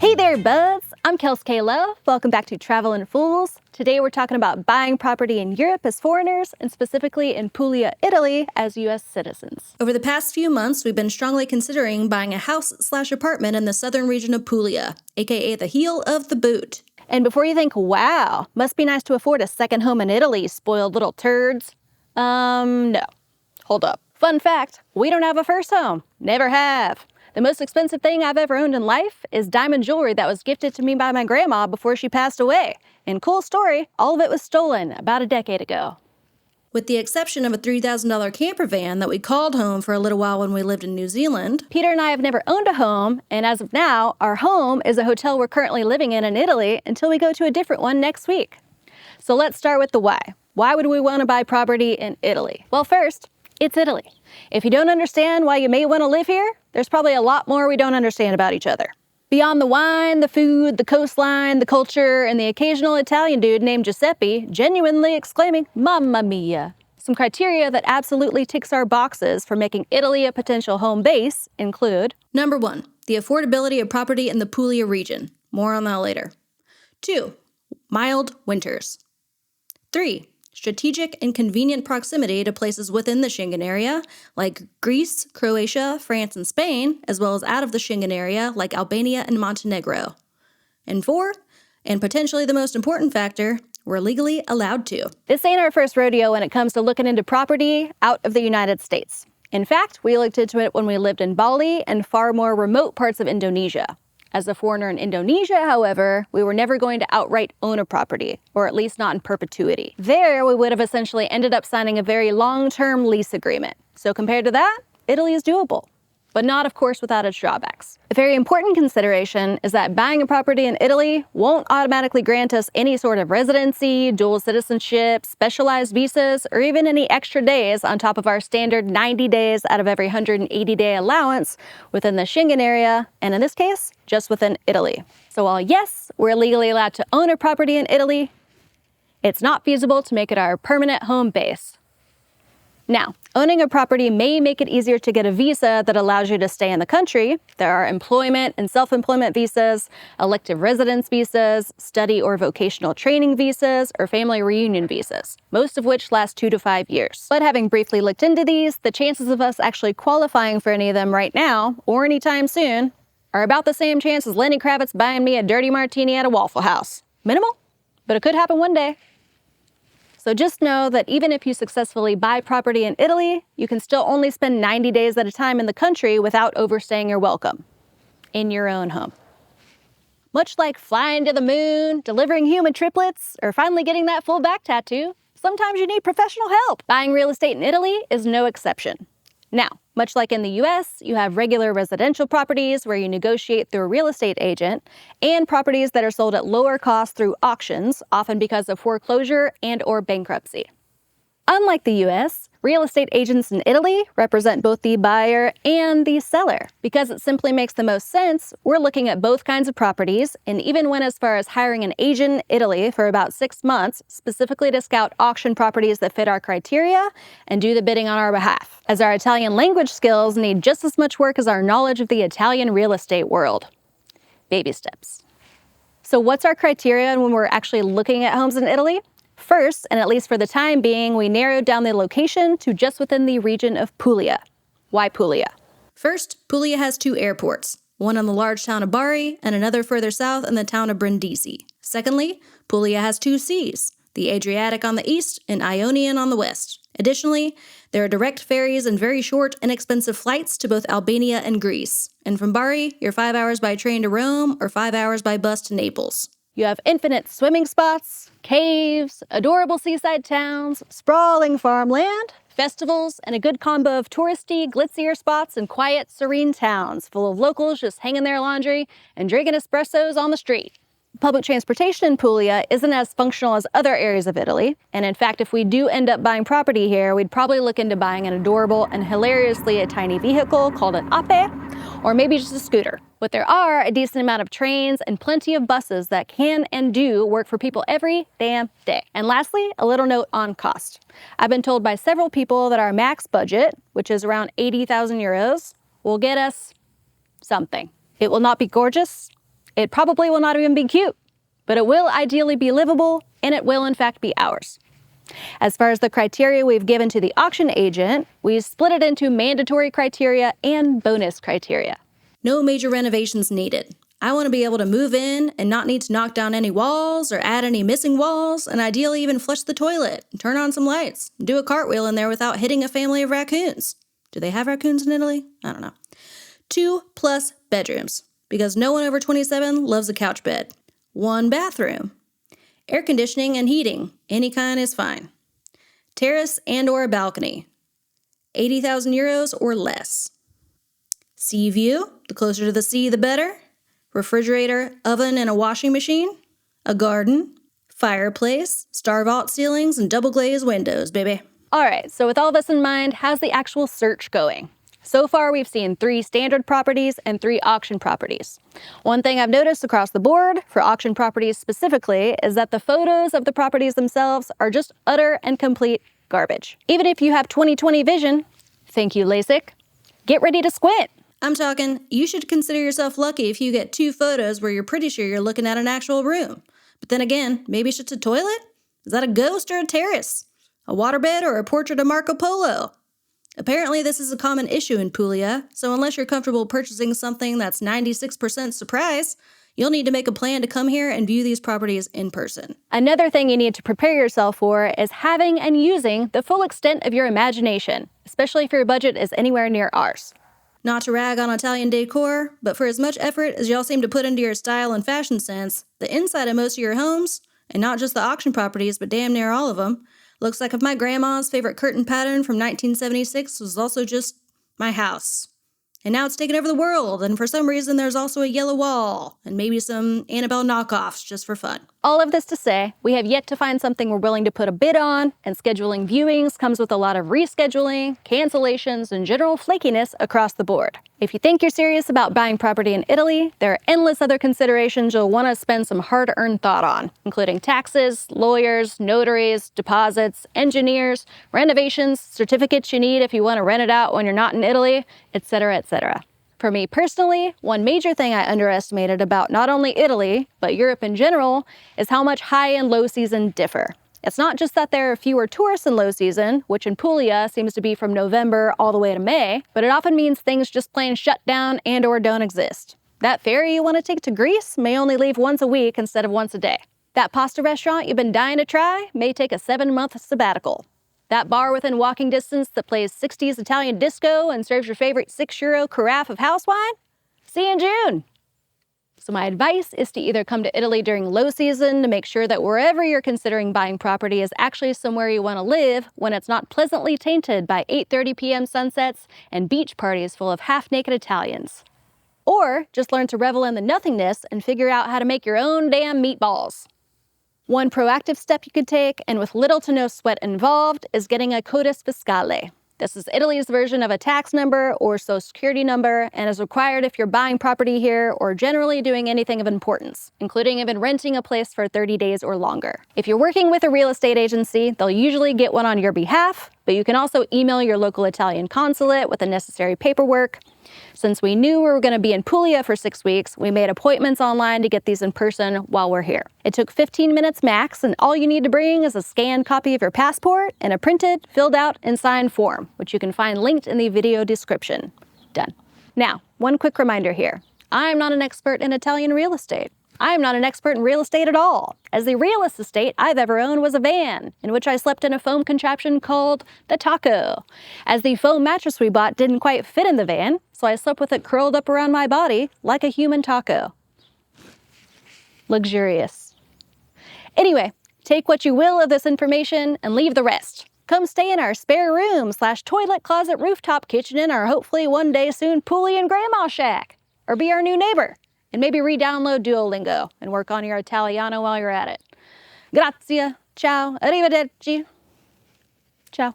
Hey there, buds! I'm Kelsey. Welcome back to Travelin Fools. Today we're talking about buying property in Europe as foreigners, and specifically in Puglia, Italy, as U.S. citizens. Over the past few months, we've been strongly considering buying a house/apartment in the southern region of Puglia, aka the heel of the boot. And before you think, wow, must be nice to afford a second home in Italy, spoiled little turds. No. Hold up. Fun fact, we don't have a first home. Never have. The most expensive thing I've ever owned in life is diamond jewelry that was gifted to me by my grandma before she passed away. And cool story, all of it was stolen about a decade ago. With the exception of a $3,000 camper van that we called home for a little while when we lived in New Zealand, Peter and I have never owned a home, and as of now, our home is a hotel we're currently living in Italy until we go to a different one next week. So let's start with the why. Why would we want to buy property in Italy? Well, first, it's Italy. If you don't understand why you may want to live here, there's probably a lot more we don't understand about each other. Beyond the wine, the food, the coastline, the culture, and the occasional Italian dude named Giuseppe genuinely exclaiming, "Mamma mia!" Some criteria that absolutely ticks our boxes for making Italy a potential home base include: Number 1, the affordability of property in the Puglia region. More on that later. 2, mild winters. 3, strategic and convenient proximity to places within the Schengen area, like Greece, Croatia, France, and Spain, as well as out of the Schengen area, like Albania and Montenegro. And 4, and potentially the most important factor, we're legally allowed to. This ain't our first rodeo when it comes to looking into property out of the United States. In fact, we looked into it when we lived in Bali and far more remote parts of Indonesia. As a foreigner in Indonesia, however, we were never going to outright own a property, or at least not in perpetuity. There, we would have essentially ended up signing a very long-term lease agreement. So compared to that, Italy is doable, but not, of course, without its drawbacks. A very important consideration is that buying a property in Italy won't automatically grant us any sort of residency, dual citizenship, specialized visas, or even any extra days on top of our standard 90 days out of every 180-day allowance within the Schengen area, and in this case, just within Italy. So while yes, we're legally allowed to own a property in Italy, it's not feasible to make it our permanent home base. Now, owning a property may make it easier to get a visa that allows you to stay in the country. There are employment and self-employment visas, elective residence visas, study or vocational training visas, or family reunion visas, most of which last 2 to 5 years. But having briefly looked into these, the chances of us actually qualifying for any of them right now, or anytime soon, are about the same chance as Lenny Kravitz buying me a dirty martini at a Waffle House. Minimal, but it could happen one day. So just know that even if you successfully buy property in Italy, you can still only spend 90 days at a time in the country without overstaying your welcome in your own home. Much like flying to the moon, delivering human triplets, or finally getting that full back tattoo, sometimes you need professional help. Buying real estate in Italy is no exception. Now, much like in the US, you have regular residential properties where you negotiate through a real estate agent, and properties that are sold at lower cost through auctions, often because of foreclosure and/or bankruptcy. Unlike the US, real estate agents in Italy represent both the buyer and the seller. Because it simply makes the most sense, we're looking at both kinds of properties, and even went as far as hiring an agent in Italy for about 6 months, specifically to scout auction properties that fit our criteria and do the bidding on our behalf, as our Italian language skills need just as much work as our knowledge of the Italian real estate world. Baby steps. So what's our criteria when we're actually looking at homes in Italy? First, and at least for the time being, we narrowed down the location to just within the region of Puglia. Why Puglia? First, Puglia has 2 airports, one in the large town of Bari and another further south in the town of Brindisi. Secondly, Puglia has 2 seas, the Adriatic on the east and Ionian on the west. Additionally, there are direct ferries and very short, inexpensive flights to both Albania and Greece. And from Bari, you're 5 hours by train to Rome or 5 hours by bus to Naples. You have infinite swimming spots, caves, adorable seaside towns, sprawling farmland, festivals, and a good combo of touristy, glitzier spots and quiet, serene towns full of locals just hanging their laundry and drinking espressos on the street. Public transportation in Puglia isn't as functional as other areas of Italy, and in fact, if we do end up buying property here, we'd probably look into buying an adorable and hilariously a tiny vehicle called an ape, or maybe just a scooter. But there are a decent amount of trains and plenty of buses that can and do work for people every damn day. And lastly, a little note on cost. I've been told by several people that our max budget, which is around 80,000 euros, will get us something. It will not be gorgeous. It probably will not even be cute, but it will ideally be livable, and it will in fact be ours. As far as the criteria we've given to the auction agent, we split it into mandatory criteria and bonus criteria. No major renovations needed. I want to be able to move in and not need to knock down any walls or add any missing walls, and ideally even flush the toilet, and turn on some lights, and do a cartwheel in there without hitting a family of raccoons. Do they have raccoons in Italy? I don't know. 2+ bedrooms, because no one over 27 loves a couch bed. 1 bathroom. Air conditioning and heating, any kind is fine. Terrace and or a balcony. 80,000 euros or less. Sea view, the closer to the sea the better. Refrigerator, oven, and a washing machine. A garden. Fireplace, star vault ceilings, and double glazed windows, baby. All right, so with all this in mind, how's the actual search going? So far, we've seen 3 standard properties and 3 auction properties. One thing I've noticed across the board, for auction properties specifically, is that the photos of the properties themselves are just utter and complete garbage. Even if you have 20/20 vision, thank you LASIK, get ready to squint. I'm talking, you should consider yourself lucky if you get 2 photos where you're pretty sure you're looking at an actual room. But then again, maybe it's just a toilet? Is that a ghost or a terrace? A waterbed or a portrait of Marco Polo? Apparently this is a common issue in Puglia, so unless you're comfortable purchasing something that's 96% surprise, you'll need to make a plan to come here and view these properties in person. Another thing you need to prepare yourself for is having and using the full extent of your imagination, especially if your budget is anywhere near ours. Not to rag on Italian decor, but for as much effort as y'all seem to put into your style and fashion sense, the inside of most of your homes, and not just the auction properties, but damn near all of them, looks like if my grandma's favorite curtain pattern from 1976 was also just my house. And now it's taken over the world, and for some reason there's also a yellow wall, and maybe some Annabelle knockoffs just for fun. All of this to say, we have yet to find something we're willing to put a bid on, and scheduling viewings comes with a lot of rescheduling, cancellations, and general flakiness across the board. If you think you're serious about buying property in Italy, there are endless other considerations you'll want to spend some hard-earned thought on, including taxes, lawyers, notaries, deposits, engineers, renovations, certificates you need if you want to rent it out when you're not in Italy, etc., etc. For me personally, one major thing I underestimated about not only Italy, but Europe in general, is how much high and low season differ. It's not just that there are fewer tourists in low season, which in Puglia seems to be from November all the way to May, but it often means things just plain shut down and or don't exist. That ferry you want to take to Greece may only leave once a week instead of once a day. That pasta restaurant you've been dying to try may take a 7-month sabbatical. That bar within walking distance that plays 60s Italian disco and serves your favorite €6 carafe of house wine? See you in June! So my advice is to either come to Italy during low season to make sure that wherever you're considering buying property is actually somewhere you want to live when it's not pleasantly tainted by 8:30 p.m. sunsets and beach parties full of half-naked Italians. Or just learn to revel in the nothingness and figure out how to make your own damn meatballs. One proactive step you could take, and with little to no sweat involved, is getting a Codice Fiscale. This is Italy's version of a tax number or social security number, and is required if you're buying property here or generally doing anything of importance, including even renting a place for 30 days or longer. If you're working with a real estate agency, they'll usually get one on your behalf, but you can also email your local Italian consulate with the necessary paperwork. Since we knew we were going to be in Puglia for 6 weeks, we made appointments online to get these in person while we're here. It took 15 minutes max, and all you need to bring is a scanned copy of your passport and a printed, filled out, and signed form, which you can find linked in the video description. Done. Now, one quick reminder here. I'm not an expert in Italian real estate. I am not an expert in real estate at all, as the realest estate I've ever owned was a van, in which I slept in a foam contraption called the Taco, as the foam mattress we bought didn't quite fit in the van, so I slept with it curled up around my body like a human taco. Luxurious. Anyway, take what you will of this information and leave the rest. Come stay in our spare room / toilet closet rooftop kitchen in our hopefully one day soon Puglian grandma shack, or be our new neighbor. And maybe re-download Duolingo and work on your Italiano while you're at it. Grazie, ciao, arrivederci. Ciao.